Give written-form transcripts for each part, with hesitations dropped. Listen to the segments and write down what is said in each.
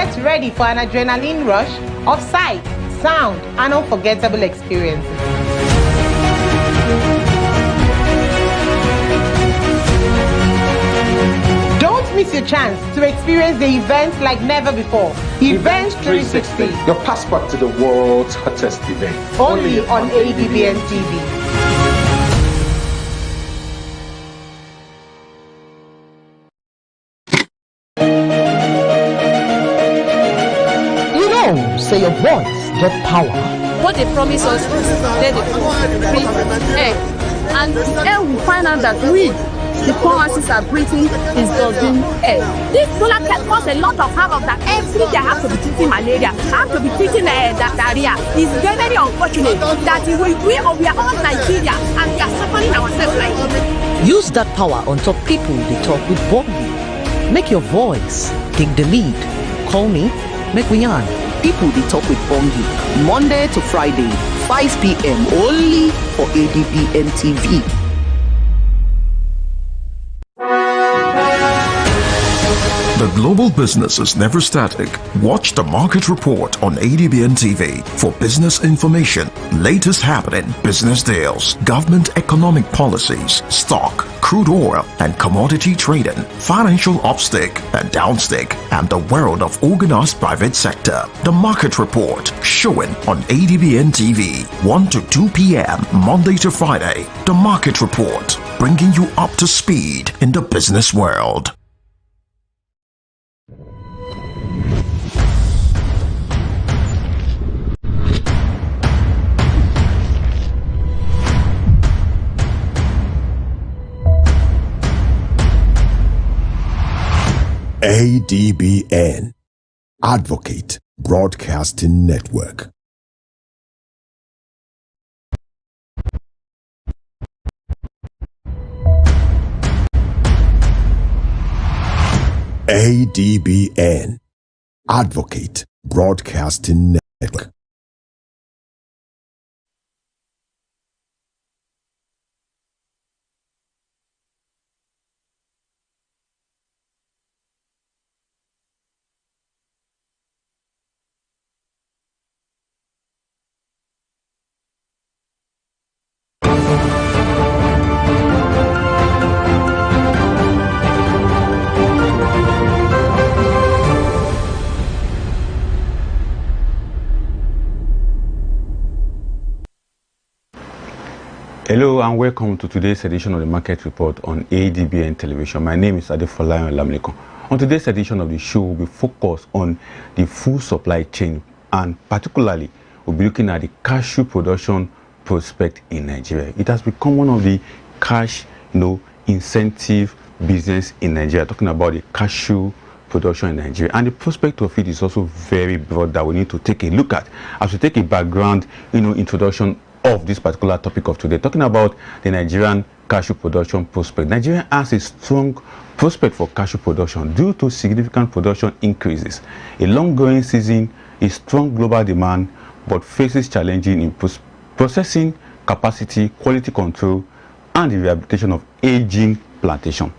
Get ready for an adrenaline rush of sight, sound, and unforgettable experiences. Don't miss your chance to experience the event like never before. Event 360. Your passport to the world's hottest event. Only on ADBN TV. Say your voice get power. What they promise us is that they free air, and air will find out that we, the poor masses, are breathing is dodging air. This solar can cause a lot of havoc. That every day I have to be treating malaria, I have to be treating diarrhea. It's very, very unfortunate that we are all Nigeria and we are suffering ourselves like this. Use that power on top people they talk with boldly. Make your voice take the lead. Call me, make we yarn. People they talk with Bongi, Monday to Friday, 5 p.m. only for ADBN TV. The global business is never static. Watch the market report on ADBN TV for business information, latest happening, business deals, government economic policies, stock, crude oil and commodity trading, financial upstick and downstick, and the world of organized private sector. The market report showing on ADBN TV 1 to 2 p.m. Monday to Friday. The market report bringing you up to speed in the business world. ADBN, Advocate Broadcasting Network. ADBN, Advocate Broadcasting Network. Hello and welcome to today's edition of the Market Report on ADBN Television. My name is Adefolayan Olamilekun. On today's edition of the show, we'll be focused on the food supply chain, and particularly we'll be looking at the cashew production prospect in Nigeria. It has become one of the cash, incentive business in Nigeria. Talking about the cashew production in Nigeria, and the prospect of it is also very broad that we need to take a look at as we take a background, introduction of this particular topic of today, talking about the Nigerian cashew production prospect. Nigeria has a strong prospect for cashew production due to significant production increases, a long growing season, a strong global demand, but faces challenges in processing capacity, quality control, and the rehabilitation of aging plantation.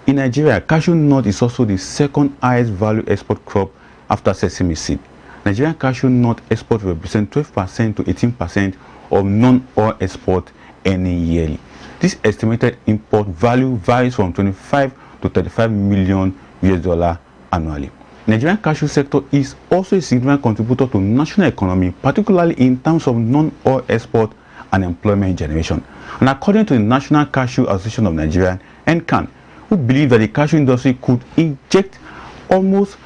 In Nigeria, cashew nut is also the second highest value export crop after sesame seed. Nigerian cashew nut export represent 12% to 18% of non-oil export any yearly. This estimated import value varies from 25 to 35 million US dollar annually. Nigerian cashew sector is also a significant contributor to national economy, particularly in terms of non-oil export and employment generation. And according to the National Cashew Association of Nigeria, NCAN, who believe that the cashew industry could inject almost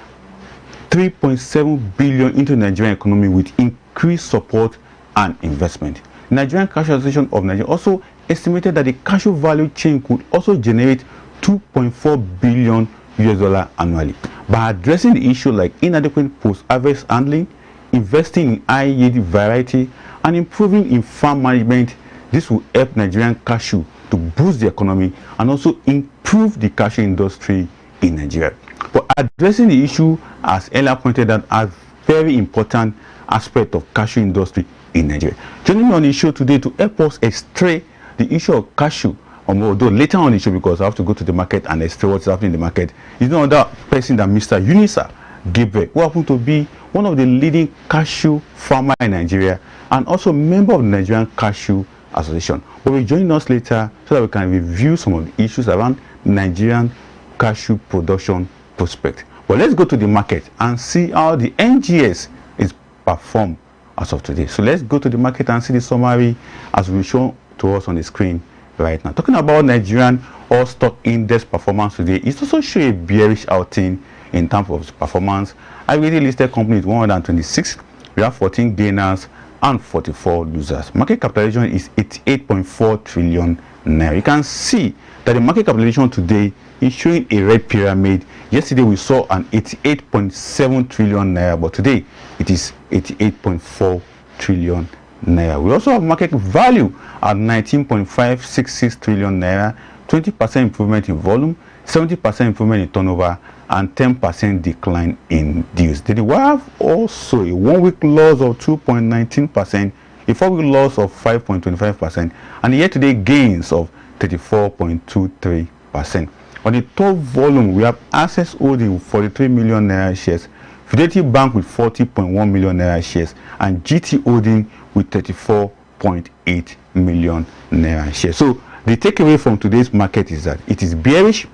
3.7 billion into the Nigerian economy with increased support and investment. The Nigerian Cashew Association of Nigeria also estimated that the cashew value chain could also generate 2.4 billion US dollar annually. By addressing the issue like inadequate post-harvest handling, investing in high-yield variety, and improving in farm management, this will help Nigerian cashew to boost the economy and also improve the cashew industry in Nigeria. But addressing the issue, as earlier pointed out, as very important aspect of cashew industry in Nigeria. Joining me on the show today to help us extract the issue of cashew, although later on the show, because I have to go to the market and extract what's happening in the market, is no other person than Mr. Unisa Gabriel, who happen to be one of the leading cashew farmer in Nigeria and also member of the Nigerian Cashew Association. But will join us later so that we can review some of the issues around Nigerian cashew production prospect. But let's go to the market and see how the NGS is performed as of today. So let's go to the market and see the summary as we show to us on the screen right now. Talking about Nigerian All Stock Index performance today, it's also showing a bearish outing in terms of performance. Aggregate listed companies 126. We have 14 gainers and 44 losers. Market capitalization is 88.4 trillion naira. You can see that the market capitalization today is showing a red pyramid. Yesterday we saw an 88.7 trillion naira, but today it is 88.4 trillion naira. We also have market value at 19.566 trillion naira, 20% improvement in volume, 70% improvement in turnover, and 10% decline in dues. Then we have also a 1 week loss of 2.19%, a 4 week loss of 5.25%, and year-to-date gains of 34.23%. On the top volume, we have Access holding 43 million naira shares, Fidelity Bank with 40.1 million naira shares, and GT holding with 34.8 million naira shares. So the takeaway from today's market is that it is bearish,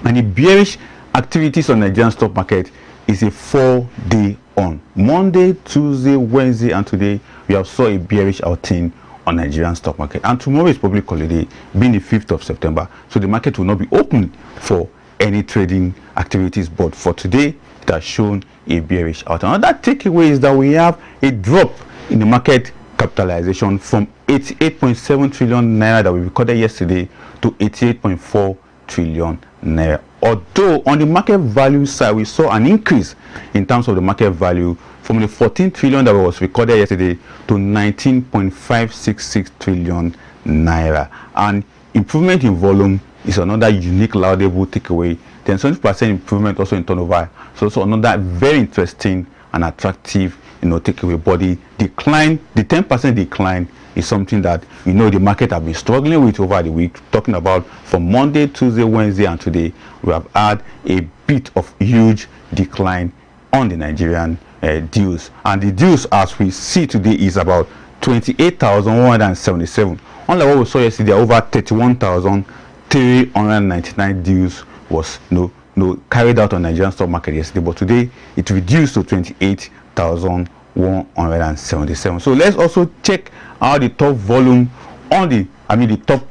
and the bearish activities on Nigerian stock market is a 4-day on. Monday, Tuesday, Wednesday, and today we have saw a bearish outing on Nigerian stock market, and tomorrow is public holiday, being the 5th of September, so the market will not be open for any trading activities. But for today, it has shown a bearish outing. Another takeaway is that we have a drop in the market capitalization from 88.7 trillion naira that we recorded yesterday to 88.4 trillion naira. Although on the market value side, we saw an increase in terms of the market value from the 14 trillion that was recorded yesterday to 19.566 trillion naira. And improvement in volume is another unique laudable takeaway. Then 70% improvement also in turnover. So also another very interesting and attractive takeaway. But the decline, the 10% decline, is something that the market have been struggling with over the week. Talking about from Monday, Tuesday, Wednesday, and today, we have had a bit of huge decline on the Nigerian dues, and the dues as we see today is about 28,177. Unlike what we saw yesterday, over 31,399 dues was carried out on Nigerian stock market yesterday, but today it reduced to 28,177. So let's also check out the top volume on the top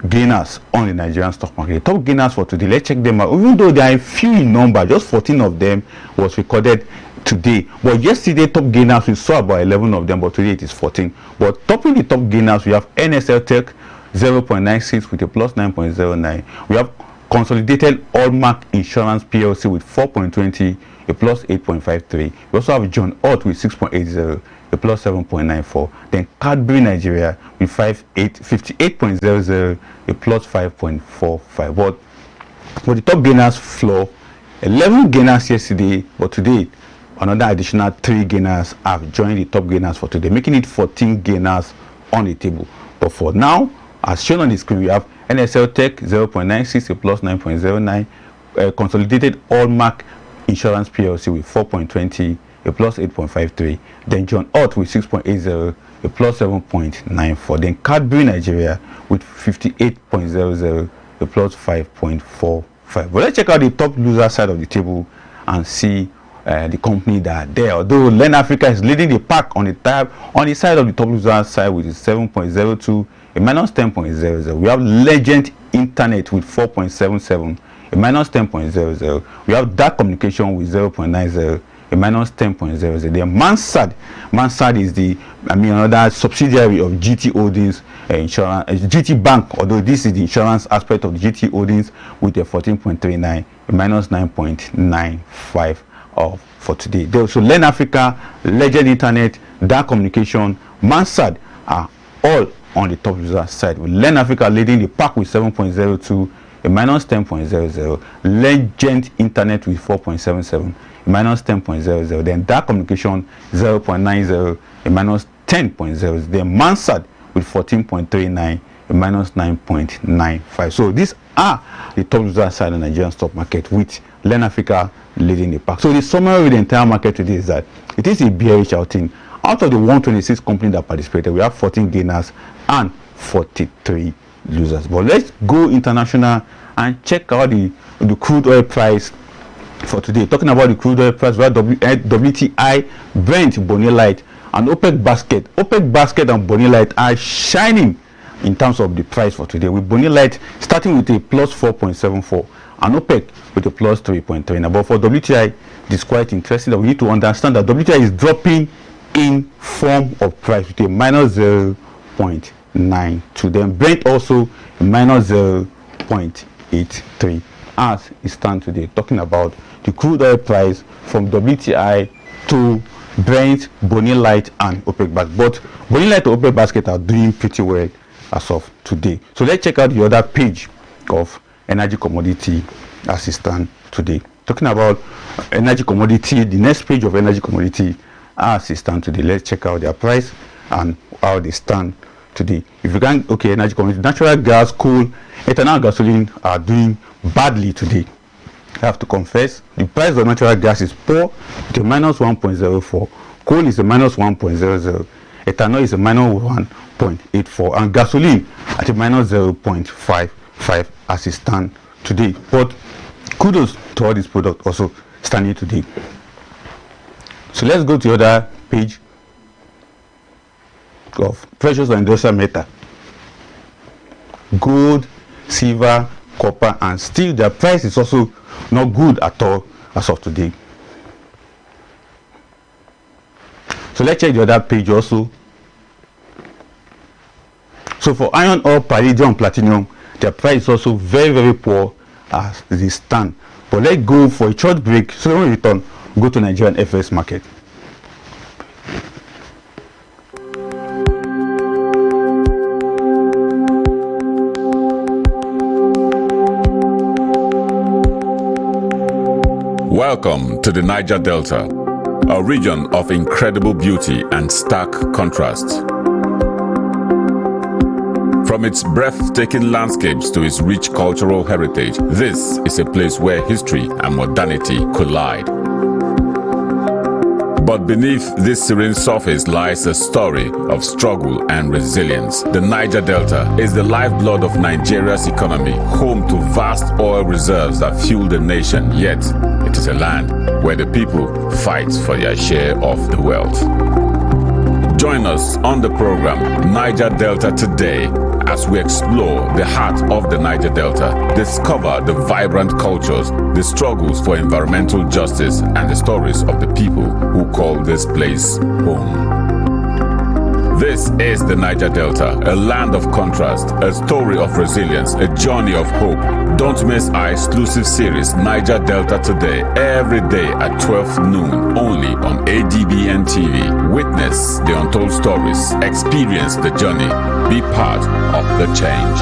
gainers on the Nigerian stock market. The top gainers for today, let's check them out. Even though there are few in number, just 14 of them was recorded today. But yesterday, top gainers, we saw about 11 of them, but today it is 14. But topping the top gainers, we have NSL Tech 0.96 with a plus 9.09. We have Consolidated Allmark Insurance PLC with 4.20, a plus 8.53. We also have John Ott with 6.80, a plus 7.94. Then Cadbury Nigeria with 58.00, a plus 5.45. But for the top gainers floor, 11 gainers yesterday, but today another additional 3 gainers have joined the top gainers for today, making it 14 gainers on the table. But for now, as shown on the screen, we have NSL Tech 0.96, a plus 9.09, Consolidated Allmark Insurance PLC with 4.20, a plus 8.53, then John Ott with 6.80, a plus 7.94, then Cadbury Nigeria with 58.00, a plus 5.45. But let's check out the top loser side of the table and see the company that are there. Although Len Africa is leading the pack on the side of the top loser side with 7.02, a minus 10.00. We have Legend Internet with 4.77, a minus 10.00. We have Dark Communication with 0.90, a minus 10.00. Then Mansard is the another subsidiary of GT Holdings Insurance, GT Bank, although this is the insurance aspect of the GT Holdings with a 14.39, a minus 9.95 for today. They also Len Africa, Legend Internet, Dark Communication, Mansard are all on the top user side, with Len Africa leading the pack with 7.02, a minus 10.00, Legend Internet with 4.77, a minus 10.00, then Dark Communication 0.90, a minus 10.00, then Mansard with 14.39, a minus 9.95. So these are the top user side of the Nigerian stock market, with Len Africa leading the pack. So the summary of the entire market today is that it is a bearish outing. Out of the 126 companies that participated, we have 14 gainers and 43 losers. But let's go international and check out the crude oil price for today. Talking about the crude oil price, we have WTI, Brent, Bonny Light, and OPEC basket. OPEC basket and Bonny Light are shining in terms of the price for today, with Bonny Light starting with a plus 4.74 and OPEC with a plus 3.3. Now, but for WTI, it's quite interesting that we need to understand that WTI is dropping in form of price with a minus 0.92. Then Brent also minus 0.83 as it stands today. Talking about the crude oil price from WTI to Brent, Bonny Light, and OPEC basket. But Bonny Light and OPEC basket are doing pretty well as of today. So let's check out the other page of energy commodity as it stands today. Talking about energy commodity, the next page of energy commodity as it stands today. Let's check out their price and how they stand today. If you can, okay, energy commodity, natural gas, coal, ethanol, gasoline are doing badly today. I have to confess, the price of natural gas is poor with a minus 1.04. Coal is a minus 1.00. Ethanol is a minus 1.84, and gasoline at a minus 0.55 as it stands today. But kudos to all these products also standing today. So let's go to the other page of precious and industrial metal. Gold, silver, copper, and steel, their price is also not good at all as of today. So let's check the other page also. So for iron ore, palladium, platinum, their price is also very, very poor as they stand. But let's go for a short break. So when we return, go to Nigerian FS market. Welcome to the Niger Delta, a region of incredible beauty and stark contrasts. From its breathtaking landscapes to its rich cultural heritage, this is a place where history and modernity collide. But beneath this serene surface lies a story of struggle and resilience. The Niger Delta is the lifeblood of Nigeria's economy, home to vast oil reserves that fuel the nation, yet it is a land where the people fight for their share of the wealth. Join us on the program Niger Delta Today as we explore the heart of the Niger Delta, discover the vibrant cultures, the struggles for environmental justice, and the stories of the people who call this place home. This is the Niger Delta, a land of contrast, a story of resilience, a journey of hope. Don't miss our exclusive series, Niger Delta Today, every day at 12 noon, only on ADBN TV. Witness the untold stories, experience the journey, be part of the change.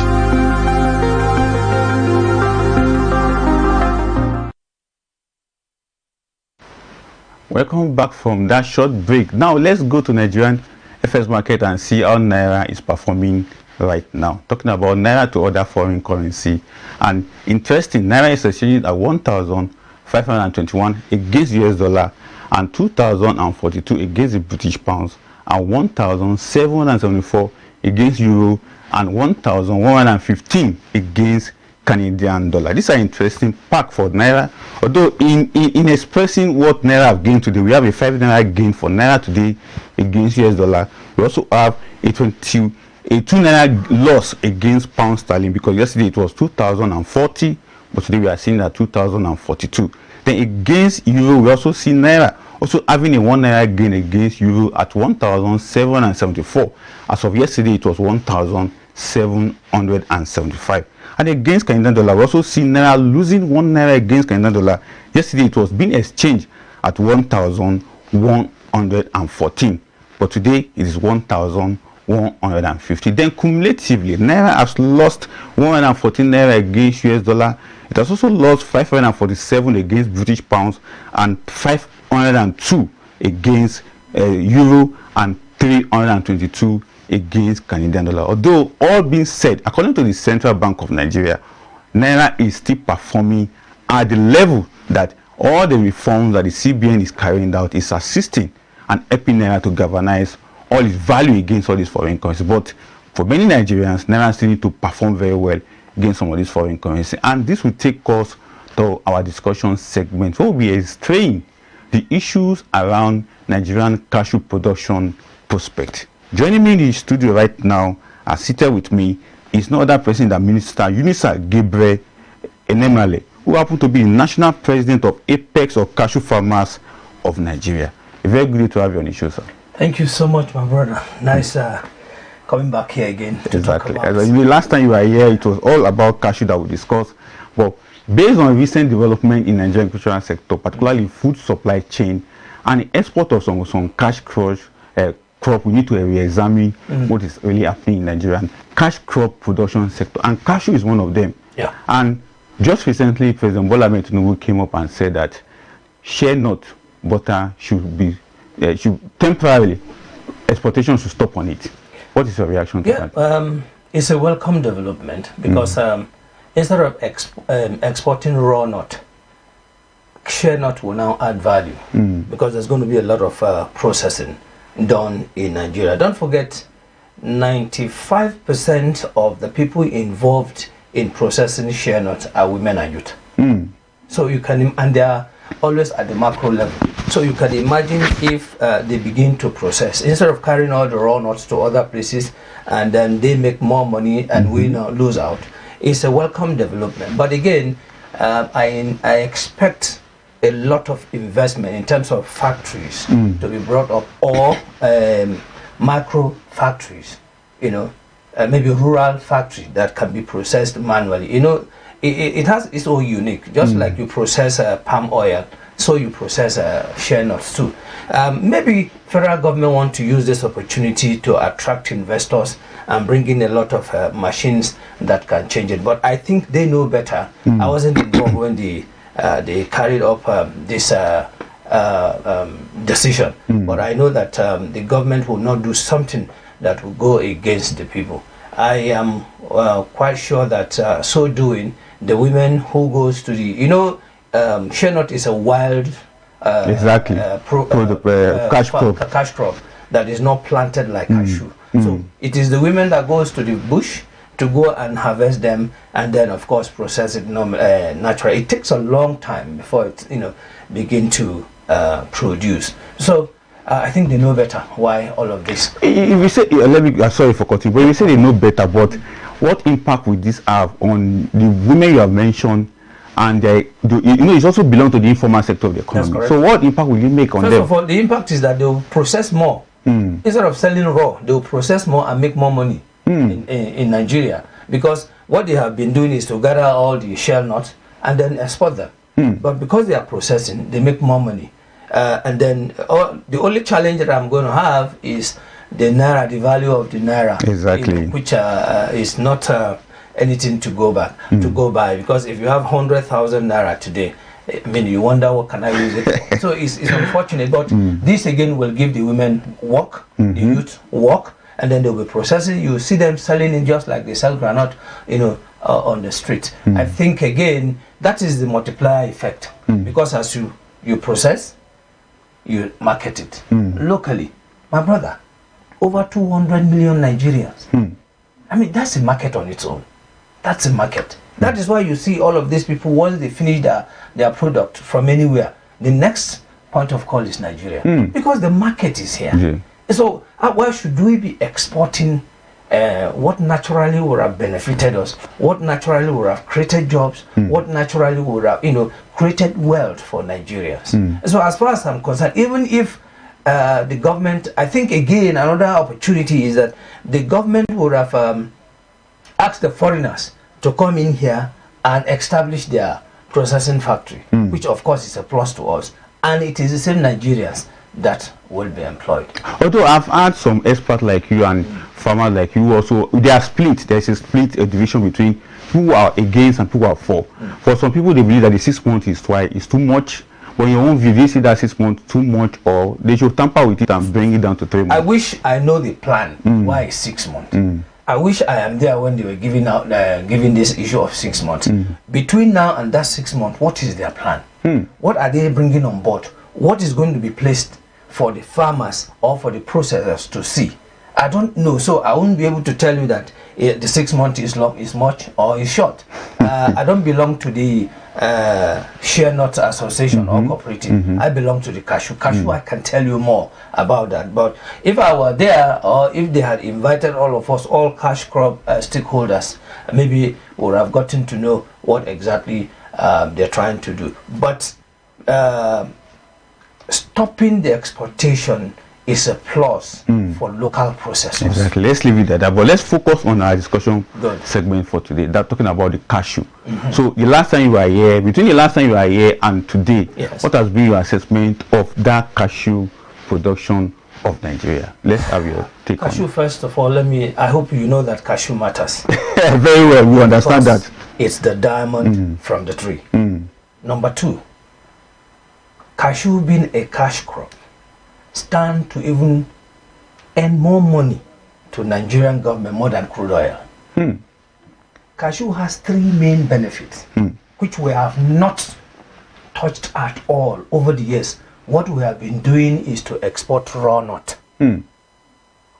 Welcome back from that short break. Now let's go to Nigerian FS market and see how Naira is performing right now. Talking about Naira to other foreign currency, and interesting, Naira is exchanging at 1,521 against US dollar and 2,042 against the British pounds and 1,774 against euro and 1,115 against Canadian dollar. These are interesting pack for Naira. Although in expressing what Naira have gained today, we have a 5 Naira gain for Naira today against US dollar. We also have a 2 Naira loss against pound sterling, because yesterday it was 2,040, but today we are seeing that 2,042. Then against euro, we also see Naira also having a 1 Naira gain against euro at 1,774. As of yesterday, it was 1,775. And against Canadian dollar, we also see Naira losing 1 Naira against Canadian dollar. Yesterday, it was being exchanged at 1,114. But today, it is 1,150. Then cumulatively, Naira has lost 114 Naira against US dollar. It has also lost 547 against British pounds and 502 against euro and 322 against Canadian dollar. Although all being said, according to the Central Bank of Nigeria, Naira is still performing at the level that all the reforms that the CBN is carrying out is assisting and helping Naira to galvanize all its value against all these foreign currencies. But for many Nigerians, Naira still need to perform very well against some of these foreign currencies. And this will take us to our discussion segment, where we'll be explaining the issues around Nigerian cashew production prospect. Joining me in the studio right now, seated with me, is no other person than Minister Unisa Gabriel Enemale, who happen to be the national president of Apex or Cashew Farmers of Nigeria. A very good day to have you on the show, sir. Thank you so much, my brother. Nice coming back here again to talk about the last time you were here, it was all about cashew that we discussed. But based on recent development in Nigerian agricultural sector, particularly food supply chain and the export of some cash crop, we need to re-examine what is really happening in Nigerian cash crop production sector, and cashew is one of them. Yeah. And just recently, President Bola Ahmed Tinubu came up and said that shea nut butter should be temporarily exportation should stop on it. What is your reaction to that? It's a welcome development because instead of exporting raw nut, shea nut will now add value because there's going to be a lot of processing done in Nigeria. Don't forget, 95% of the people involved in processing shea nuts are women and youth. So you can, and they are always at the macro level. So you can imagine if they begin to process, instead of carrying all the raw nuts to other places and then they make more money and we now lose out. It's a welcome development. But again, I expect a lot of investment in terms of factories to be brought up, or micro factories, you know, maybe rural factory that can be processed manually. You know, it has its own unique, just like you process palm oil, so you process shea nuts too. Maybe federal government want to use this opportunity to attract investors and bring in a lot of machines that can change it. But I think they know better. I wasn't involved when they carried up this decision, but I know that the government will not do something that will go against the people. I am quite sure that so doing, the women who goes to the, you know, shea nut is a wild cash crop that is not planted like cashew. So it is the women that goes to the bush to go and harvest them, and then of course process it naturally. It takes a long time before it, you know, begin to produce. So I think they know better why all of this. If we say, sorry for cutting, but you say they know better, but what impact will this have on the women you have mentioned? And you know, it also belongs to the informal sector of the economy. So what impact will you make on them? First of all, the impact is that they will process more. Instead of selling raw, they will process more and make more money in Nigeria. Because what they have been doing is to gather all the shell nuts and then export them. But because they are processing, they make more money. And then the only challenge that I'm going to have is the naira, the value of the naira. Exactly. Which is not anything to go back to go by, because if you have 100,000 naira today, I mean, you wonder what can I use it for. So it's unfortunate, but this again will give the women work, the youth work, and then they'll be processing. You see them selling it just like they sell granite, you know, on the street. I think again that is the multiplier effect, because as you process, you market it locally. My brother, over 200 million Nigerians. I mean, that's a market on its own. That's a market. That is why you see all of these people, once they finish their product from anywhere, the next point of call is Nigeria, because the market is here. So why should we be exporting what naturally would have benefited us, what naturally would have created jobs, what naturally would have, you know, created wealth for Nigerians? So as far as I'm concerned, even if the government, I think again another opportunity is that the government would have asked the foreigners to come in here and establish their processing factory, which of course is a plus to us, and it is the same Nigerians that will be employed. Although I've had some experts like you and farmers like you also, they are split. There's a split, a division between who are against and who are for. For some people, they believe that the 6 months is too much. When your own view, they see that 6 months too much, or they should tamper with it and bring it down to 3 months. I wish I know the plan. Why 6 months? I wish I am there when they were giving out giving this issue of 6 months. Between now and that 6 months, what is their plan? What are they bringing on board? What is going to be placed for the farmers or for the processors to see? I don't know, so I won't be able to tell you that the 6 months is long, is much, or is short. I don't belong to the Share Nut Association or cooperative. I belong to the cashew. I can tell you more about that. But if I were there, or if they had invited all of us, all cash crop stakeholders, maybe we would have gotten to know what exactly they're trying to do. But stopping the exportation is a plus for local processors. Exactly. Let's leave it at that. But let's focus on our discussion segment for today. That's talking about the cashew. So the last time you were here, between the last time you were here and today, what has been your assessment of that cashew production of Nigeria? Let's have your take on cashew. it. First of all, I hope you know that cashew matters. Very well, we understand that. It's the diamond from the tree. Number two, cashew being a cash crop stand to even earn more money to Nigerian government more than crude oil. Cashew has three main benefits, which we have not touched at all over the years. What we have been doing is to export raw nut.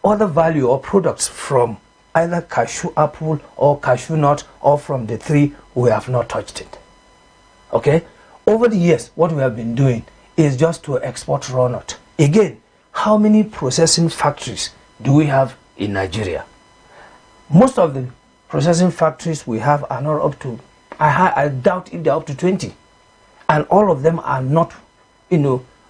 Other value or products from either cashew apple or cashew nut or from the tree, we have not touched it. Okay? Over the years, what we have been doing is just to export raw nut. Again, how many processing factories do we have in Nigeria? Most of the processing factories we have are not up to, I doubt if they're up to 20. And all of them are not,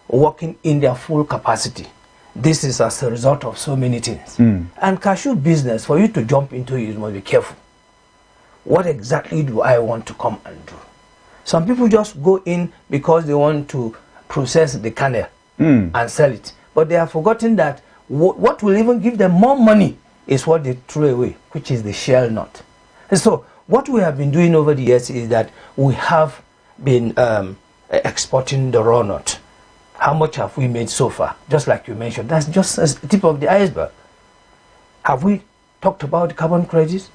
working in their full capacity. This is as a result of so many things. And cashew business, for you to jump into it, you must be careful. What exactly do I want to come and do? Some people just go in because they want to process the kernel and sell it. But they have forgotten that what will even give them more money is what they throw away, which is the shell nut. And so what we have been doing over the years is that we have been exporting the raw nut. How much have we made so far? Just like you mentioned, that's just the tip of the iceberg. Have we talked about the carbon credits?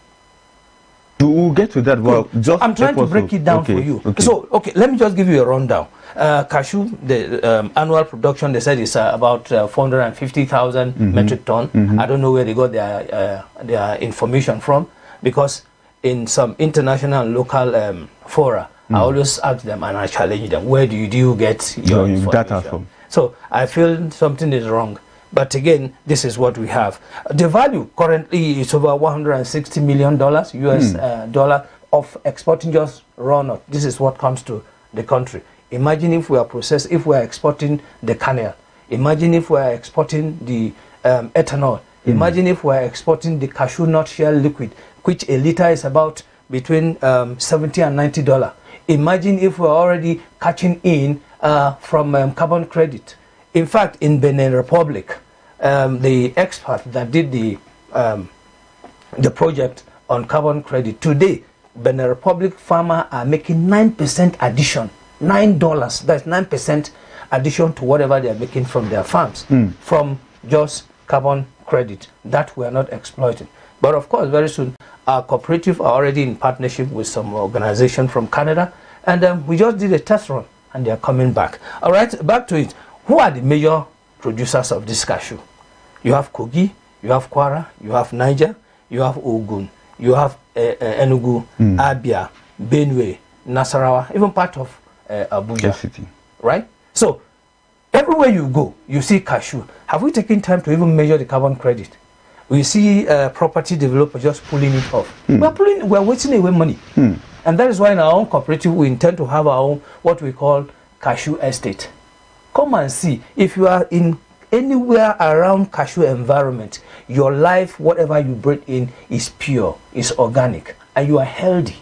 To get to that, well, just I'm trying to break it down for you. So, let me just give you a rundown. Cashew, the annual production, they said is about 450,000 metric ton. I don't know where they got their information from, because in some international and local fora, I always ask them and I challenge them, where do you get your data from? So I feel something is wrong. But again, this is what we have. The value currently is over $160 million US dollar of exporting just raw nut. This is what comes to the country. Imagine if we are exporting the kernel. Imagine if we are exporting the ethanol. Imagine if we are exporting the cashew nut shell liquid, which a liter is about between $70 and $90. Imagine if we're already catching in from carbon credit. In fact, in Benin Republic, the expert that did the project on carbon credit, today, Benin Republic farmers are making 9% addition, $9, that's 9% addition to whatever they are making from their farms, from just carbon credit that we are not exploiting. But of course, very soon, our cooperative are already in partnership with some organization from Canada, and we just did a test run, and they are coming back. All right, back to it. Who are the major producers of this cashew? You have Kogi, you have Kwara, you have Niger, you have Ogun, you have Enugu, Abia, Benue, Nasarawa, even part of Abuja. City. Right? So, everywhere you go, you see cashew. Have we taken time to even measure the carbon credit? We see property developers just pulling it off. We're wasting away money. And that is why in our own cooperative, we intend to have our own, what we call cashew estate. Come and see. If you are in anywhere around cashew environment, your life, whatever you breathe in, is pure, is organic, and you are healthy.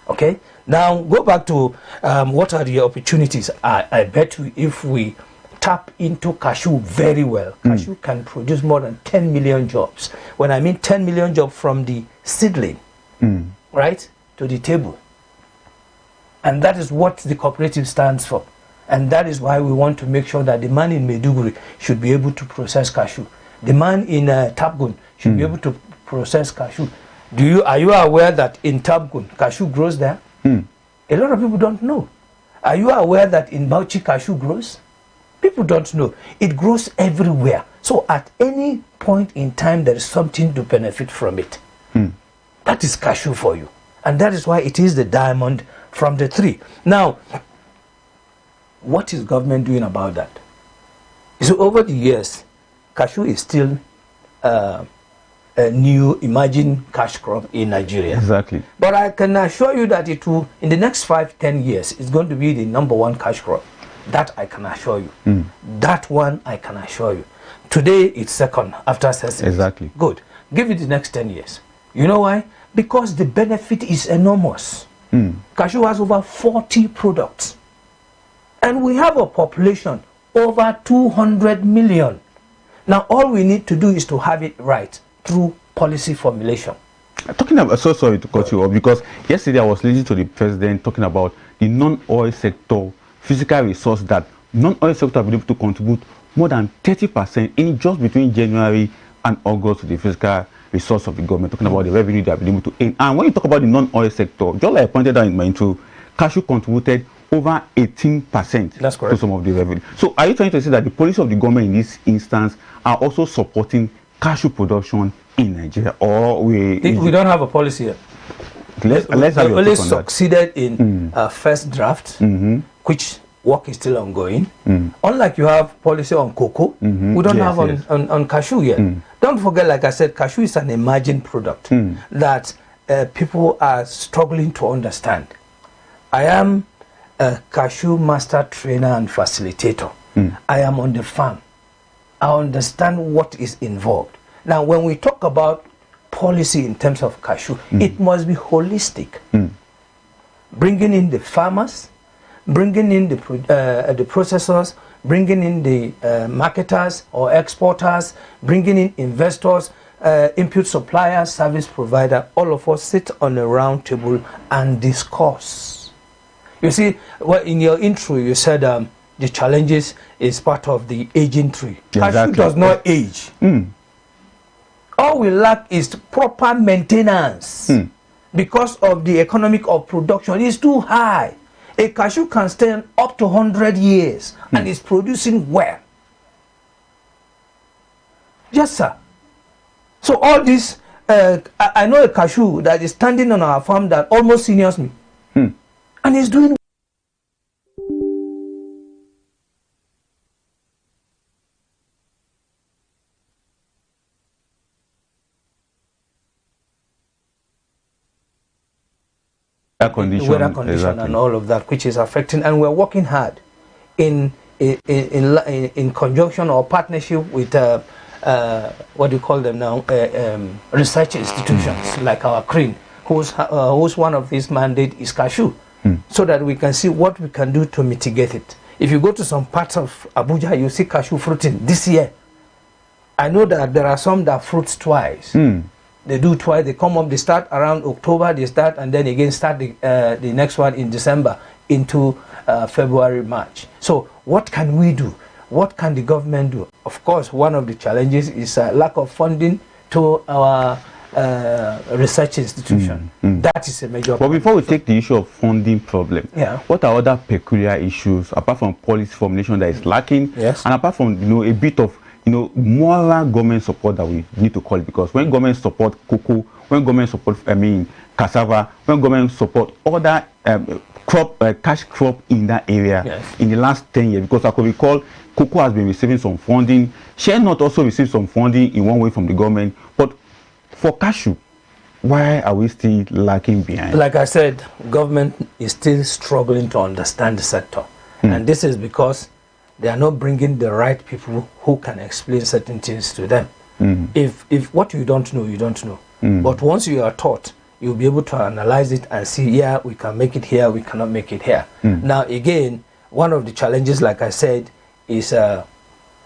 Okay? Now, go back to what are the opportunities. I bet you if we tap into cashew very well, cashew can produce more than 10 million jobs. When I mean 10 million jobs from the seedling, right, to the table. And that is what the cooperative stands for. And that is why we want to make sure that the man in Maiduguri should be able to process cashew. The man in Tabgun should be able to process cashew. Are you aware that in Tabgun, cashew grows there? A lot of people don't know. Are you aware that in Bauchi cashew grows? People don't know. It grows everywhere. So at any point in time, there is something to benefit from it. That is cashew for you. And that is why it is the diamond from the tree. Now, what is government doing about that? So over the years, cashew is still a new emerging cash crop in Nigeria. Exactly. But I can assure you that it will, in the next 5-10 years, it's going to be the #1 cash crop. That I can assure you. That one I can assure you. Today it's second after sesame. Exactly. Good. Give it the next 10 years. You know why? Because the benefit is enormous. Cashew has over 40 products. And we have a population over 200 million. Now all we need to do is to have it right through policy formulation. Talking about, so sorry to cut you off, because yesterday I was listening to the president talking about the non-oil sector physical resource, that non-oil sector have been able to contribute more than 30% in just between January and August to the physical resource of the government, talking about the revenue they have been able to earn. And when you talk about the non-oil sector, just like I pointed out in my intro, cashew contributed over 18% That's correct. to some of the revenue. So are you trying to say that the policy of the government in this instance are also supporting cashew production in Nigeria, or we don't have a policy yet? Let's have your only take on that. succeeded in first draft, which work is still ongoing. Unlike you have policy on cocoa, we don't have on cashew yet. Don't forget, like I said, cashew is an emerging product that people are struggling to understand. I am a cashew master trainer and facilitator. I am on the farm. I understand what is involved. Now, when we talk about policy in terms of cashew, it must be holistic. Bringing in the farmers, bringing in the processors, bringing in the marketers or exporters, bringing in investors, input suppliers, service provider. All of us sit on a round table and discuss. You see, well, in your intro, you said the challenges is part of the aging tree. Yeah, Cashew does not age. All we lack is proper maintenance because of the economic of production is too high. A cashew can stand up to 100 years and is producing well. Yes, sir. So all this, I know a cashew that is standing on our farm that almost seniors me. And he's doing weather condition exactly. and all of that, which is affecting, and we're working hard in conjunction or partnership with what do you call them now, research institutions like our CRIN, whose one of these mandate is cashew, so that we can see what we can do to mitigate it. If you go to some parts of Abuja, you see cashew fruiting this year. I know that there are some that fruits twice. They do twice. They come up. They start around October. They start and then again start the next one in December into February, March. So what can we do? What can the government do? Of course, one of the challenges is lack of funding to our research institution. That is a major problem. But before we take the issue of funding problem, Yeah. what are other peculiar issues apart from policy formulation that is lacking, Yes. and apart from a bit of moral government support that we need to call it? Because when government support cocoa, when government support cassava, when government support other cash crop in that area, Yes. in the last 10 years, because I could recall cocoa has been receiving some funding, share not also received some funding in one way from the government, but for cashew, why are we still lacking behind? Like I said, government is still struggling to understand the sector, and this is because they are not bringing the right people who can explain certain things to them. If what you don't know, you don't know. But once you are taught, you'll be able to analyze it and see, yeah, we can make it here, we cannot make it here. Now, again, one of the challenges, like I said, is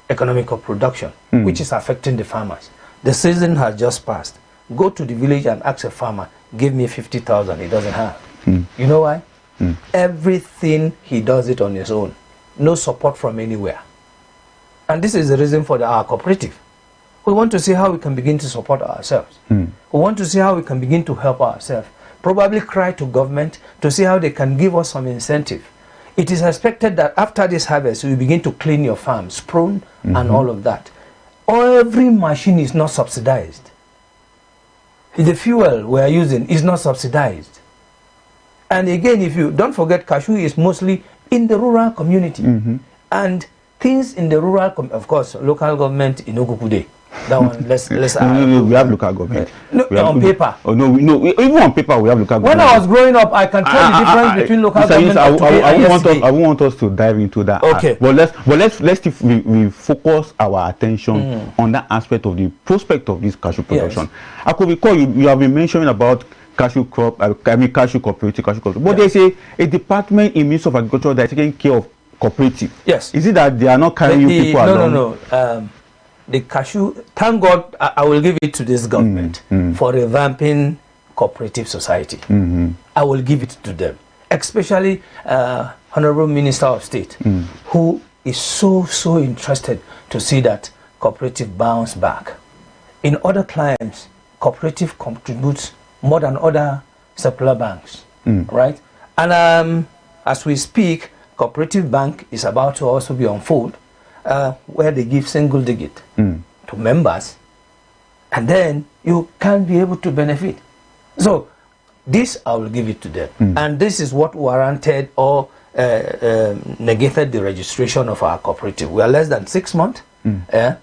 economical production, which is affecting the farmers. The season has just passed. Go to the village and ask a farmer, give me 50,000, he doesn't have. You know why? Everything he does it on his own. No support from anywhere. And this is the reason for our cooperative. We want to see how we can begin to support ourselves. We want to see how we can begin to help ourselves. Probably cry to government to see how they can give us some incentive. It is expected that after this harvest, you begin to clean your farms, prune and all of that. Every machine is not subsidized. The fuel we are using is not subsidized. And again, if you don't forget, cashew is mostly in the rural community. And things in the rural, of course, local government in Okukude. That one, let's no, we have local government. No, on paper. Oh no, even on paper we have local government. When I was growing up, I can tell the difference between local government and today and yesterday. I want us to dive into that. Okay. But let's if we focus our attention on that aspect of the prospect of this cashew production. Yes. I could recall you have been mentioning about cashew crop, cashew cooperative, but there's a department in Ministry of Agriculture that is taking care of cooperative. Yes. Is it that they are not carrying people along? No. The cashew, thank God, I will give it to this government for revamping cooperative society. I will give it to them, especially Honorable Minister of State, who is so interested to see that cooperative bounce back. In other climes, cooperative contributes more than other secular banks, right? And as we speak, cooperative bank is about to also be on fold, where they give single digit to members, and then you can be able to benefit. So this I will give it to them, and this is what warranted or negated the registration of our cooperative. We are less than 6 months,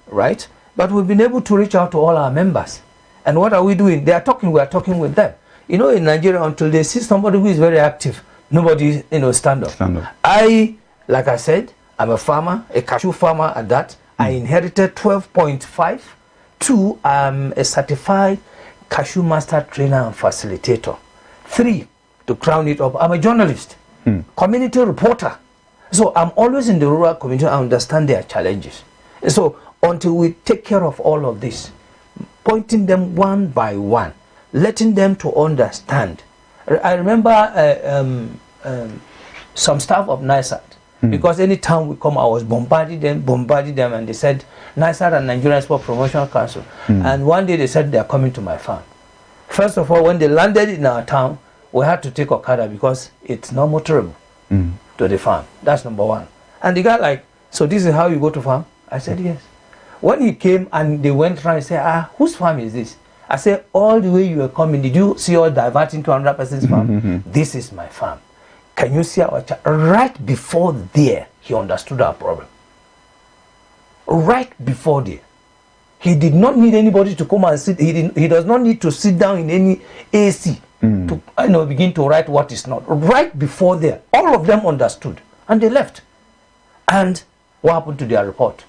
right? But we've been able to reach out to all our members. And what are we doing? They are talking, we are talking with them. You know, in Nigeria, until they see somebody who is very active, nobody, stand up. Like I said, I'm a farmer, a cashew farmer at that. I inherited 12.5. 2, I'm a certified cashew master trainer and facilitator. 3, to crown it up, I'm a journalist, community reporter. So I'm always in the rural community. I understand their challenges. So until we take care of all of this, pointing them one by one, letting them to understand. I remember some staff of NISAD, because any time we come, I was bombarding them, and they said, NISAD and Nigerian Export Promotion Council. And one day they said they are coming to my farm. First of all, when they landed in our town, we had to take Okada because it's not motorable to the farm. That's number one. And the guy like, so this is how you go to farm? I said, yes. When he came and they went around and said, whose farm is this? I said, all the way you were coming, did you see all diverting to another person's farm? This is my farm. Can you see our child? Right before there, he understood our problem. Right before there. He did not need anybody to come and sit. He does not need to sit down in any AC to begin to write what is not. Right before there, all of them understood. And they left. And what happened to their report?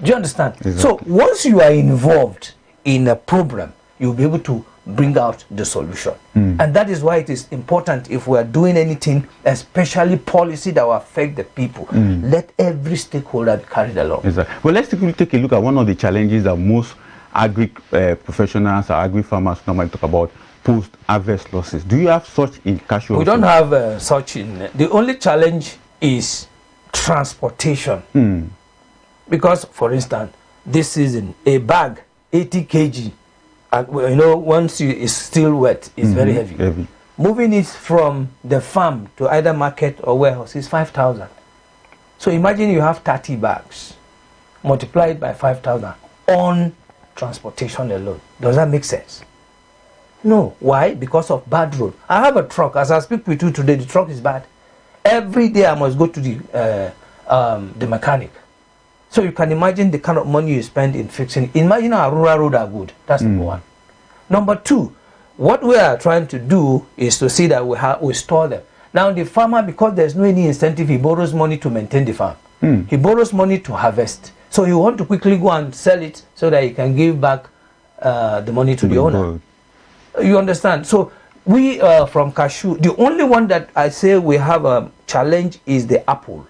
Do you understand? Exactly. So once you are involved in a problem, you'll be able to bring out the solution. And that is why it is important, if we are doing anything, especially policy that will affect the people, let every stakeholder be carried along. Exactly. Well, let's take a look at one of the challenges that most agri professionals or agri farmers normally talk about: post-harvest losses. Do you have such in cashew? We don't have such in. The only challenge is transportation. Because, for instance, this season, a bag, 80 kg, and once it's still wet, it's very heavy. Moving it from the farm to either market or warehouse is 5,000. So imagine you have 30 bags, multiplied by 5,000 on transportation alone. Does that make sense? No. Why? Because of bad road. I have a truck. As I speak with you today, the truck is bad. Every day I must go to the mechanic. So you can imagine the kind of money you spend in fixing it. Imagine our rural roads are good. That's number one. Number two, what we are trying to do is to see that we store them. Now the farmer, because there's no any incentive, he borrows money to maintain the farm. He borrows money to harvest. So you want to quickly go and sell it so that he can give back the money to the owner. You understand? So we from cashew, the only one that I say we have a challenge is the apple.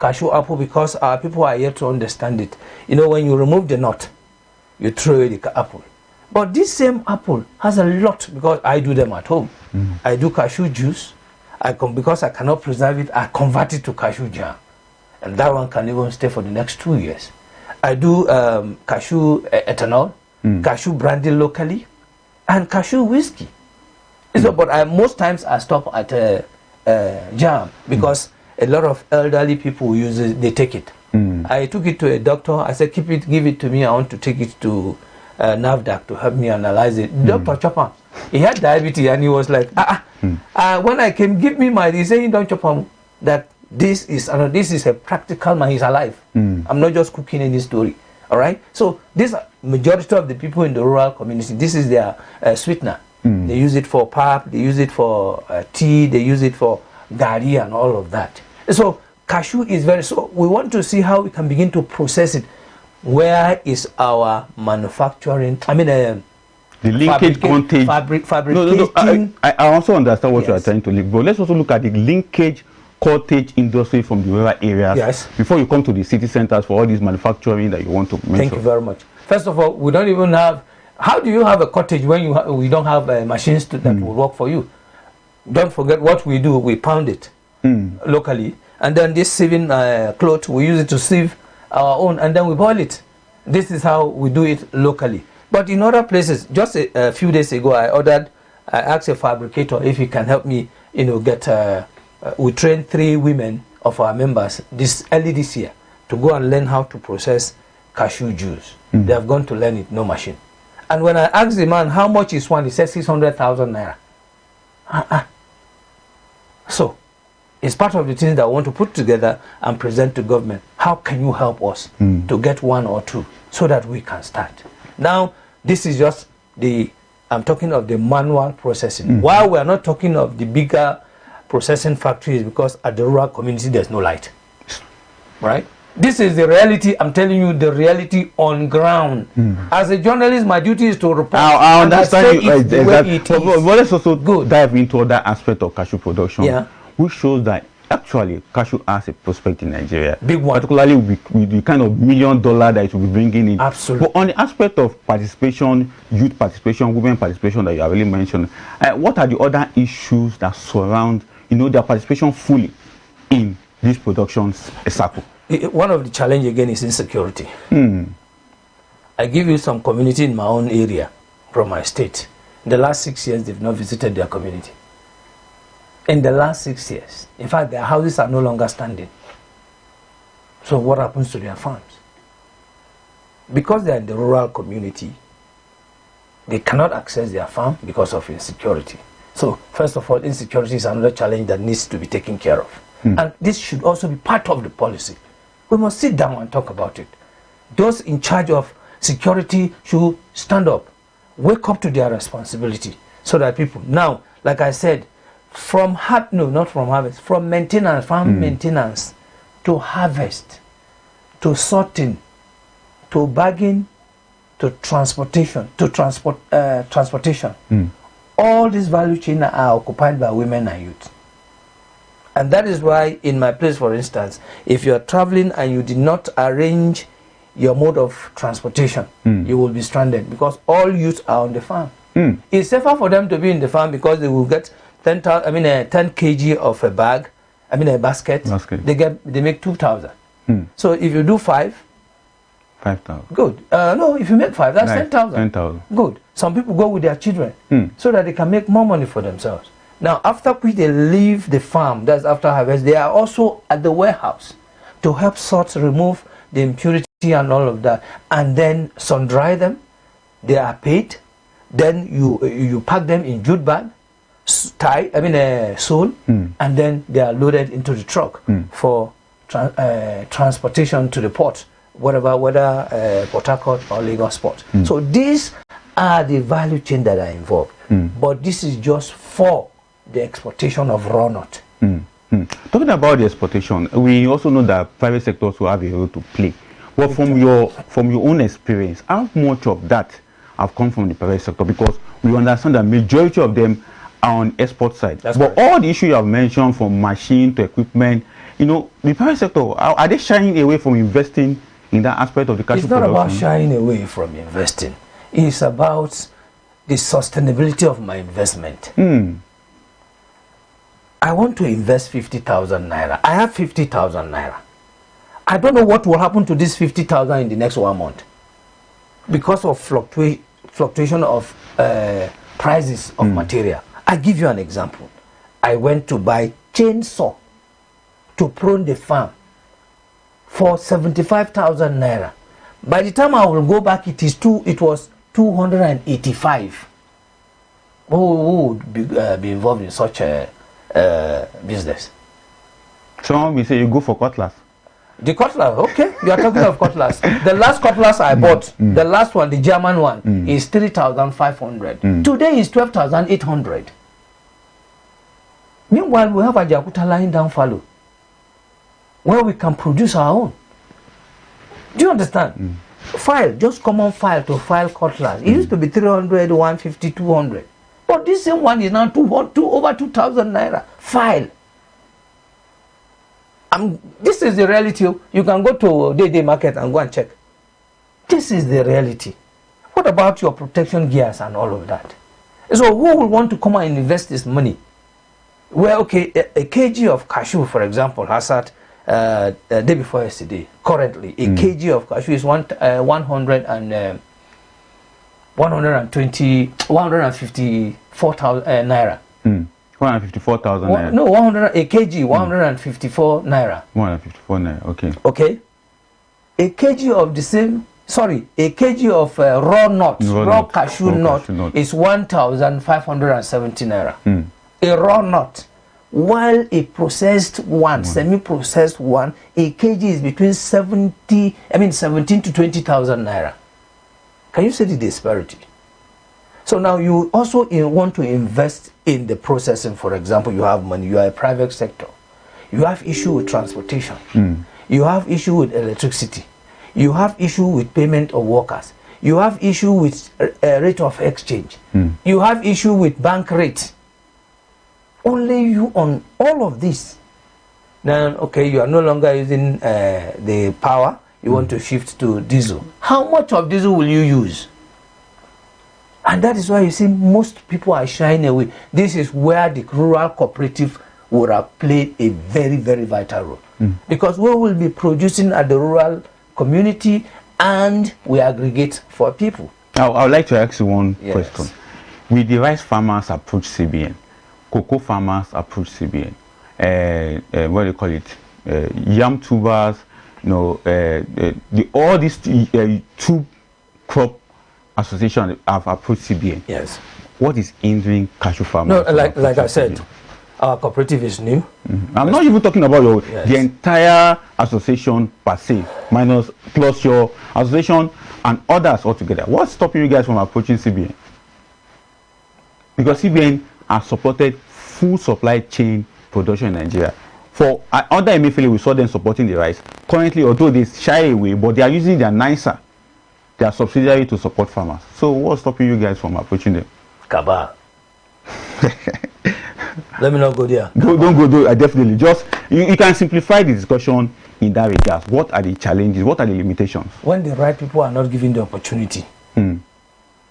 Cashew apple, because our people are yet to understand it. When you remove the nut, you throw away the apple. But this same apple has a lot, because I do them at home. I do cashew juice. Because I cannot preserve it, I convert it to cashew jam. And that one can even stay for the next 2 years. I do cashew ethanol, cashew brandy locally, and cashew whiskey. So, but most times I stop at jam because a lot of elderly people use it, they take it. I took it to a doctor. I said, give it to me. I want to take it to NAFDAC to help me analyze it. Dr. Chopin, he had diabetes and he was like, when I came, give me my, he's saying, Dr. Chopin, that this is a practical man, he's alive. I'm not just cooking any story. All right. So this majority of the people in the rural community, this is their sweetener. They use it for pap, they use it for tea, they use it for gari and all of that. So cashew is so we want to see how we can begin to process it. Where is our manufacturing? I mean, the linkage content. Fabricating. I also understand what you are trying to link, but let's also look at the linkage cottage industry from the rural areas before you come to the city centers for all this manufacturing that you want to mention. Thank you very much. First of all, we don't even have. How do you have a cottage when we don't have machines that will work for you? Don't forget what we do. We pound it locally, and then this sieving cloth, we use it to sieve our own, and then we boil it. This is how we do it locally. But in other places, just a few days ago, I asked a fabricator if he can help me, get. We trained 3 women of our members early this year to go and learn how to process cashew juice. They have gone to learn it, no machine. And when I asked the man how much is one, he said 600,000 naira. So it's part of the things that I want to put together and present to government. How can you help us to get 1 or 2 so that we can start? Now, this is just I'm talking of the manual processing. While we are not talking of the bigger processing factories, because at the rural community there's no light. Right? This is the reality. I'm telling you the reality on ground. As a journalist, my duty is to report. I understand you. But let's also dive into other aspect of cashew production, which shows that actually cashew has a prospect in Nigeria. Big one. Particularly with the kind of $1 million that it will be bringing in. Absolutely. But on the aspect of participation, youth participation, women participation that you have really mentioned, what are the other issues that surround their participation fully in this production cycle? One of the challenge again is insecurity. I give you some community in my own area from my state. In the last 6 years, they've not visited their community. In the last 6 years. In fact, their houses are no longer standing. So what happens to their farms? Because they're in the rural community, they cannot access their farm because of insecurity. So first of all, insecurity is another challenge that needs to be taken care of. And this should also be part of the policy. We must sit down and talk about it. Those in charge of security should stand up, wake up to their responsibility, so that people, now, like I said, from maintenance, farm maintenance, to harvest, to sorting, to bagging, to transportation, all these value chains are occupied by women and youth. And that is why in my place, for instance, if you're traveling and you did not arrange your mode of transportation, you will be stranded, because all youth are on the farm. It's safer for them to be in the farm because they will get 10 kg of a bag, a basket. They make 2,000. So if you do 5,000. Good. No, if you make 5, that's 10,000. 10,000. Good. Some people go with their children so that they can make more money for themselves. Now, after they leave the farm, that's after harvest, they are also at the warehouse to help sort, remove the impurity and all of that, and then sun dry them. They are paid. Then you pack them in jute bag, sewn, and then they are loaded into the truck for transportation to the port, whether Port Harcourt or Lagos port. So these are the value chain that are involved. But this is just for the exportation of raw nut. Talking about the exportation, we also know that private sectors will have a role to play. But from your own experience, how much of that have come from the private sector? Because we understand that majority of them are on export side. But correct. All the issues you have mentioned, from machine to equipment, the private sector, are they shying away from investing in that aspect of the cashew production? It's not about shying away from investing. It's about the sustainability of my investment. I want to invest 50,000 naira. I have 50,000 naira. I don't know what will happen to this 50,000 in the next 1 month because of fluctuation of prices of material. I give you an example. I went to buy chainsaw to prune the farm for 75,000 naira. By the time I will go back, it was 285. Who would be involved in such a business? Someone will say you go for cutlass. The cutlass, okay, you are talking of cutlass. The last cutlass I bought, the last one, the German one, is 3,500. Today is 12,800. Meanwhile, we have a Jakuta lying down fallow, where we can produce our own. Do you understand? File, just common file to file cutlass. It used to be 300, 150, 200. But this same one is now over 2,000 naira. File. This is the reality. You can go to Day Market and go and check. This is the reality. What about your protection gears and all of that? So who will want to come and invest this money? Well, okay, a kg of cashew, for example, has at day before yesterday. Currently, a kg of cashew is 154,000 naira. 154,000 naira. No, a kg, 154 naira. 154 naira. Okay. Okay. A kg of the same. Sorry, a kg of raw cashew nut is 1,570 naira. A raw nut. While a processed one, semi-processed one, a kg is between 17 to 20,000 naira. Can you see the disparity? So now you also want to invest in the processing. For example, you have money, you are a private sector. You have issue with transportation. You have issue with electricity. You have issue with payment of workers. You have issue with rate of exchange. You have issue with bank rate. Only you on all of this. Then, okay, you are no longer using the power. You want to shift to diesel. How much of diesel will you use? And that is why you see most people are shying away. This is where the rural cooperative would have played a very, very vital role. Because we will be producing at the rural community and we aggregate for people. Now, I would like to ask you one question. Will the rice farmers approach CBN? Cocoa farmers approach CBN? What do you call it? Yam tubers, all these two crop association have approached CBN. Yes. What is hindering cashew farmers? No, like I said, our cooperative is new. I'm not even talking about the entire association per se, plus your association and others altogether. What's stopping you guys from approaching CBN? Because CBN has supported full supply chain production in Nigeria. For under Emefiele, we saw them supporting the rice. Currently, although they shy away, but they are using their NISA, their subsidiary, to support farmers. So what's stopping you guys from approaching them? Cabal. Let me not go there. Don't go there. Definitely. Just you can simplify the discussion in that regard. What are the challenges? What are the limitations? When the right people are not given the opportunity,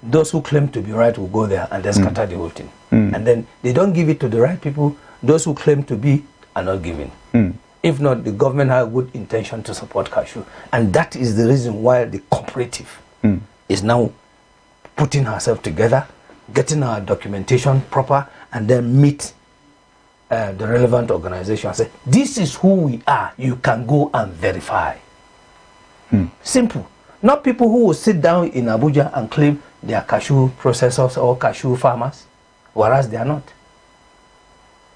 those who claim to be right will go there and then scatter the whole thing. And then they don't give it to the right people. Those who claim to be are not given. If not, the government has a good intention to support cashew. And that is the reason why the cooperative is now putting herself together, getting our documentation proper, and then meet the relevant organization and say, this is who we are. You can go and verify. Simple. Not people who will sit down in Abuja and claim they are cashew processors or cashew farmers, whereas they are not.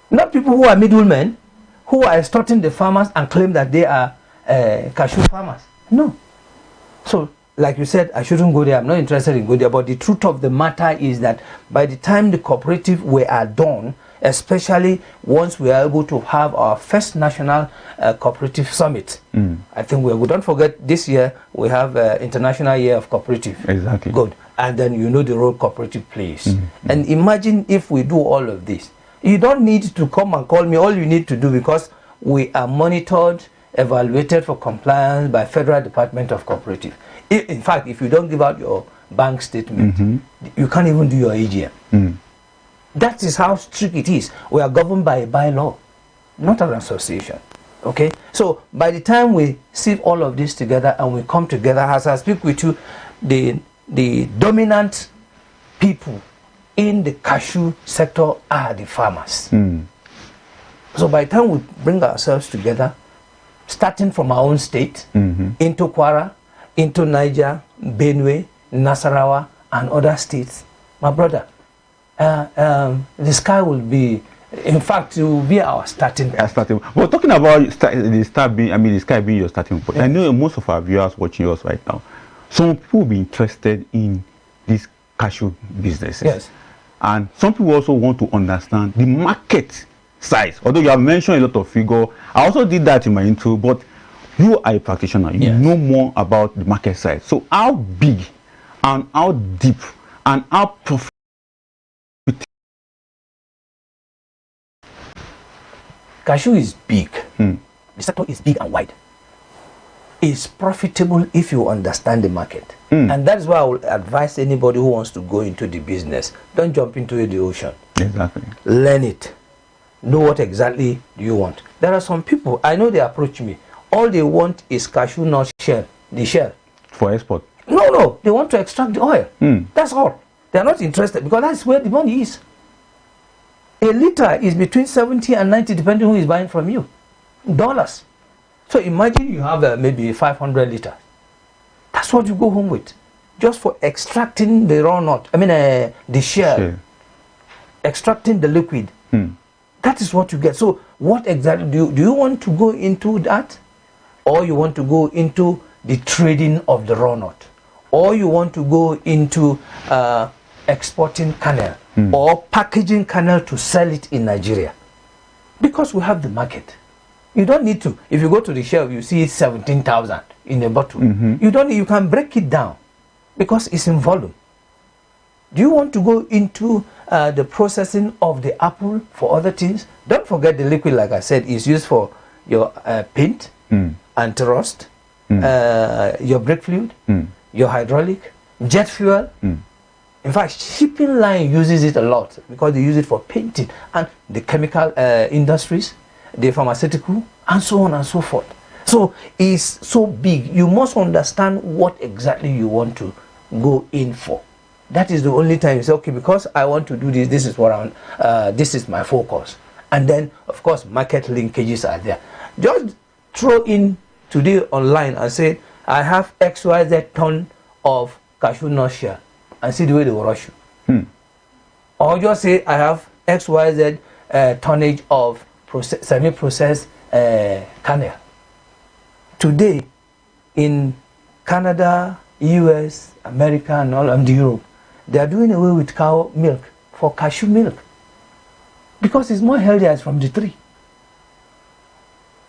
Not people who are middlemen, who are extorting the farmers and claim that they are cashew farmers. No. So, like you said, I shouldn't go there. I'm not interested in going there. But the truth of the matter is that by the time the cooperative are done, especially once we are able to have our first national cooperative summit, I think we don't forget this year we have International Year of Cooperative. Exactly. Good. And then you know the role cooperative plays. And imagine if we do all of this. You don't need to come and call me. All you need to do, because we are monitored, evaluated for compliance by Federal Department of Cooperative. In fact, if you don't give out your bank statement, you can't even do your AGM. That is how strict it is. We are governed by a bylaw, not an association. Okay? So by the time we see all of this together and we come together, as I speak with you, the dominant people in the cashew sector are the farmers. So by the time we bring ourselves together, starting from our own state, into Kwara, into Niger, Benue, Nasarawa, and other states, my brother, the sky will be, in fact, it will be our starting point. We're talking about the sky being your starting point. Yes. I know most of our viewers watching us right now, some people will be interested in these cashew businesses. Yes. And some people also want to understand the market size. Although you have mentioned a lot of figures, I also did that in my intro, but you are a practitioner. You know more about the market size. So how big and how deep and how profitable? Cashew is big. The sector is big and wide. It's profitable if you understand the market. And that's why I would advise anybody who wants to go into the business, don't jump into the ocean. Exactly. Learn it. Know what exactly you want. There are some people, I know they approach me. All they want is cashew nut shell, the shell. For export? No, they want to extract the oil. That's all. They're not interested because that's where the money is. A liter is between 70 and 90 depending who is buying from you. Dollars. So imagine you have maybe 500 liters. That's what you go home with. Just for extracting the raw nut. I mean the shell. Extracting the liquid. That is what you get. So what exactly do you want to go into that? Or you want to go into the trading of the raw nut? Or you want to go into exporting kernel? Or packaging kernel to sell it in Nigeria? Because we have the market. You don't need to. If you go to the shelf, you see 17,000 in a bottle. You can break it down because it's in volume. Do you want to go into the processing of the apple for other things? Don't forget the liquid, like I said, is used for your paint, anti-rust, your brake fluid, your hydraulic, jet fuel. In fact, shipping line uses it a lot because they use it for painting, and the chemical industries, the pharmaceutical, and so on and so forth. So it's so big. You must understand what exactly you want to go in for. That is the only time you say, okay, because I want to do this, this is what this is my focus. And then, of course, market linkages are there. Just throw in today online and say, I have XYZ ton of cashew nut shell, and see the way they will rush you. Or just say, I have XYZ tonnage of semi-processed kernel. Today, in Canada, US, America, and all of Europe, they are doing away with cow milk for cashew milk because it's more healthy as from the tree.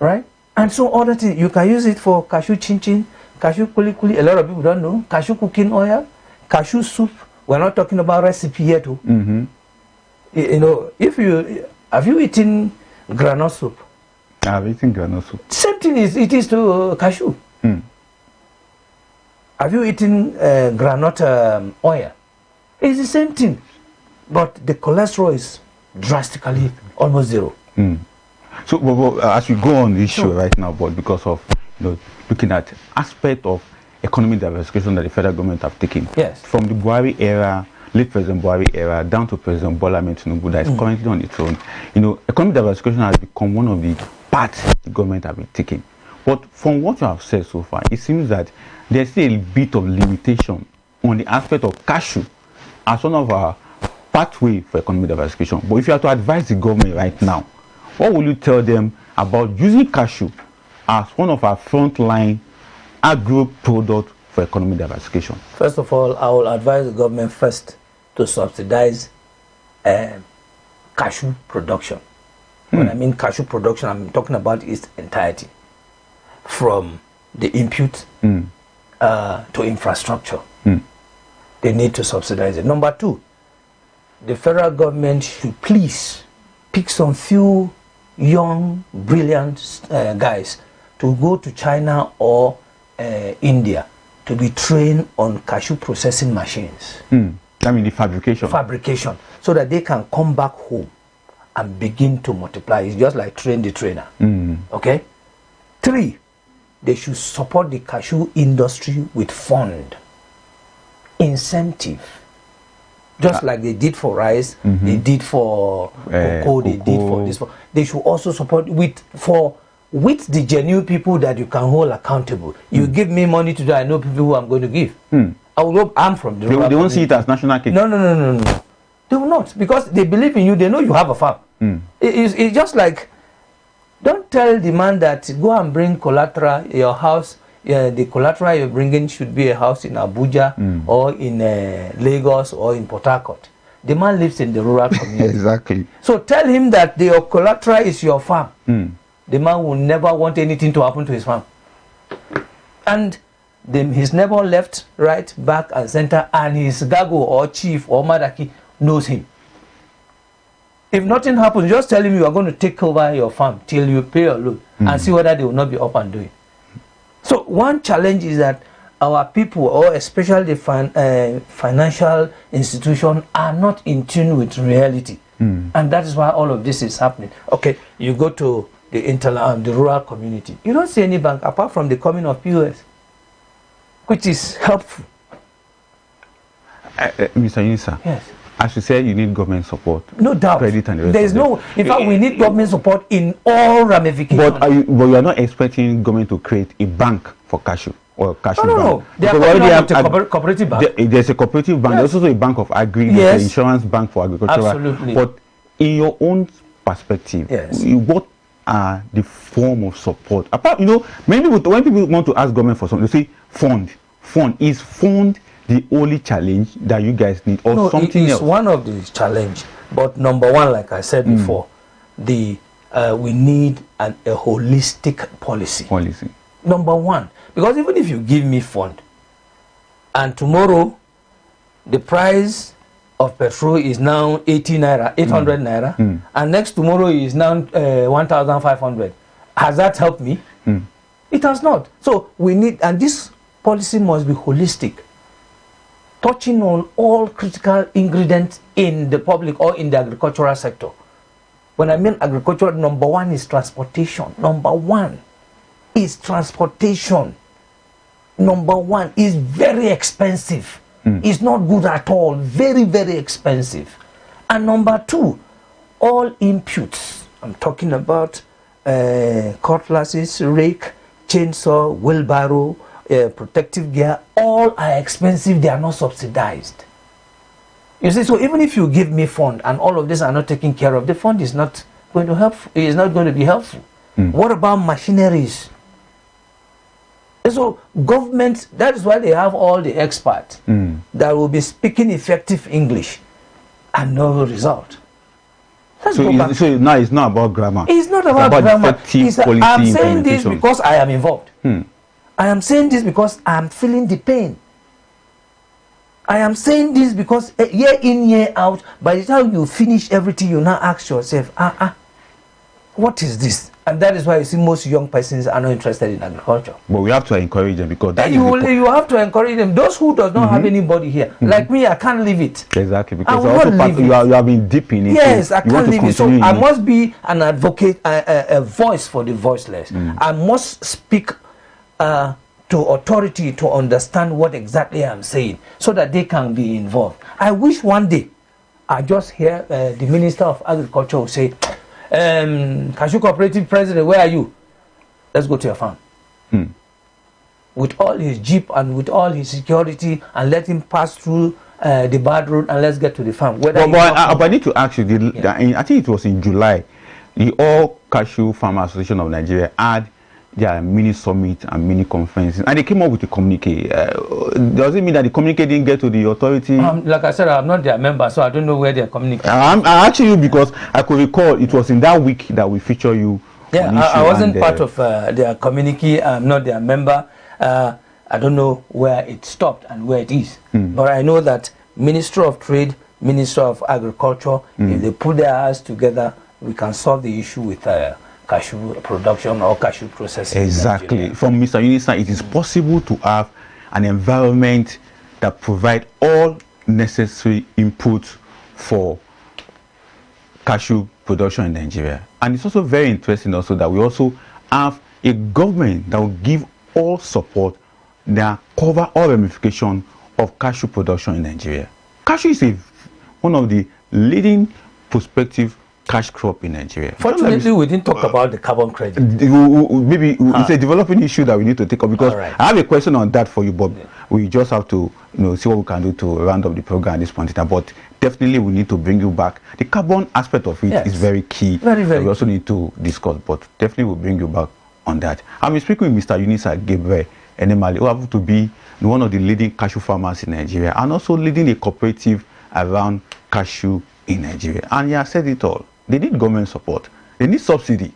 Right? And so other things, you can use it for cashew chin-chin, cashew kuli-kuli, a lot of people don't know, cashew cooking oil, cashew soup. We're not talking about recipe yet. You know, have you eaten granite soup? I've eaten granite soup. Same thing it is to cashew. Have you eaten granite oil? It's the same thing, but the cholesterol is drastically almost zero. So, as we go on this show right now, but because of looking at aspect of economic diversification that the federal government have taken, from the Buhari era, late President Buhari era, down to President Bola Ahmed Tinubu that is currently on its own, economic diversification has become one of the paths the government have been taking. But from what you have said so far, it seems that there's still a bit of limitation on the aspect of cashew as one of our pathway for economic diversification. But if you have to advise the government right now, what will you tell them about using cashew as one of our frontline agro product for economic diversification? First of all, I will advise the government first to subsidize cashew production. When I mean cashew production, I'm talking about its entirety, from the input to infrastructure. They need to subsidize it. Number two, the federal government should please pick some few young, brilliant guys to go to China or India to be trained on cashew processing machines. I mean the fabrication. Fabrication, so that they can come back home and begin to multiply. It's just like train the trainer. Okay? Three, they should support the cashew industry with fund, incentive. Just like they did for rice, they did for cocoa, they did for this. They should also support with the genuine people that you can hold accountable. You give me money to do, I know people who I'm going to give. I will hope I'm from the They won't see it as national cake. No. They will not, because they believe in you. They know you have a farm. It's just like, don't tell the man that go and bring collateral your house. The collateral you're bringing should be a house in Abuja or in Lagos or in Port Harcourt. The man lives in the rural community. Exactly. So tell him that your collateral is your farm. The man will never want anything to happen to his farm. And his neighbor left, right, back and center, and his gago or chief or madaki knows him. If nothing happens, just tell him you are going to take over your farm till you pay your loan and see whether they will not be up and doing. So one challenge is that our people, or especially the financial institutions, are not in tune with reality. And that is why all of this is happening. Okay, you go to the rural community. You don't see any bank apart from the coming of POS, which is helpful. Mr. Yinsa, yes. As you said, you need government support. No doubt. Credit and the rest There is no. In fact, we need government support in all ramifications. But you are not expecting government to create a bank for cashew or cashew bank? No. They already have a cooperative bank. There's a cooperative bank. Yes. There's also a bank of agri. There's an insurance bank for agriculture. Absolutely. But in your own perspective, yes. What are the form of support? Apart, many people, when people want to ask government for something, they say fund. Is fund the only challenge that you guys need, or something else? It's one of the challenge, but number one, like I said before, we need a holistic policy. Number one, because even if you give me fund, and tomorrow the price of petrol is now 80 naira, 800 naira, and next tomorrow is now 1,500, has that helped me? It has not. So we need, and this policy must be holistic, touching on all critical ingredients in the public or in the agricultural sector. When I mean agriculture, number one is transportation. Number one is transportation. Number one is very expensive. It's not good at all. Very, very expensive. And number two, all inputs. I'm talking about cutlasses, rake, chainsaw, wheelbarrow, protective gear, all are expensive. They are not subsidized. You see, so even if you give me fund and all of this are not taken care of, the fund is not going to help. It is not going to be helpful. What about machineries? And so government, that is why they have all the experts that will be speaking effective English and no result. So now it's not about grammar. It's not about grammar. I'm saying this because I am involved. I am saying this because I am feeling the pain. I am saying this because year in, year out, by the time you finish everything, you now ask yourself, what is this? And that is why you see most young persons are not interested in agriculture. But we have to encourage them, because that you have to encourage them. Those who does not have anybody here, like me, I can't leave it. Exactly, because you have been deep in it. Yes, I can't leave it. So I must be an advocate, a voice for the voiceless. I must speak to authority to understand what exactly I'm saying, so that they can be involved. I wish one day I just hear the Minister of Agriculture will say, Cashew Cooperative President, where are you? Let's go to your farm. With all his jeep and with all his security, and let him pass through the bad road, and let's get to the farm. But I need to ask you, I think it was in July, the All Cashew Farmer Association of Nigeria had their mini summit and mini conference, and they came up with a communique. Does it mean that the communique didn't get to the authority? Like I said, I'm not their member, so I don't know where they're communicating. I'm asking you because I could recall it was in that week that we feature you. Yeah, I wasn't part of their communique. I'm not their member. I don't know where it stopped and where it is. But I know that Ministry of Trade, Ministry of Agriculture, if they put their eyes together, we can solve the issue with cashew production or cashew processing. Exactly. From Mr. Yinsa, it is possible to have an environment that provides all necessary inputs for cashew production in Nigeria. And it's also very interesting also that we also have a government that will give all support that cover all ramifications of cashew production in Nigeria. Cashew is one of the leading prospective cash crop in Nigeria. Fortunately, we didn't talk about the carbon credit. Maybe it's a developing issue that we need to take up, because I have a question on that for you, Bob. We just have to see what we can do to round up the program at this point in time. But definitely we need to bring you back. The carbon aspect of it is very key. Very, very we also need to discuss, but definitely we'll bring you back on that. I'm speaking with Mr. Unisa Gabriel Enemali, who happens to be one of the leading cashew farmers in Nigeria and also leading a cooperative around cashew in Nigeria. And he has said it all. They need government support. They need subsidy.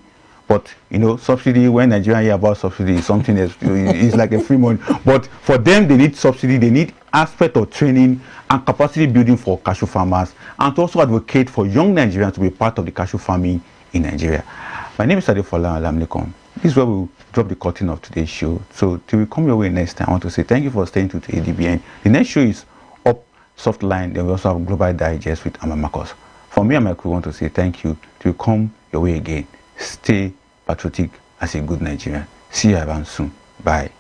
But, subsidy, when Nigerians hear about subsidy, is something else. It's like a free money. But for them, they need subsidy. They need aspect of training and capacity building for cashew farmers, and to also advocate for young Nigerians to be part of the cashew farming in Nigeria. My name is Adefola Olamilekon. This is where we'll drop the curtain of today's show. So till we come your way next time, I want to say thank you for staying tuned to ADBN. The next show is Up Softline. Then we also have Global Digest with Amma Marcos. For me and my crew, I want to say thank you. Till we come your way again, stay patriotic as a good Nigerian. See you around soon. Bye.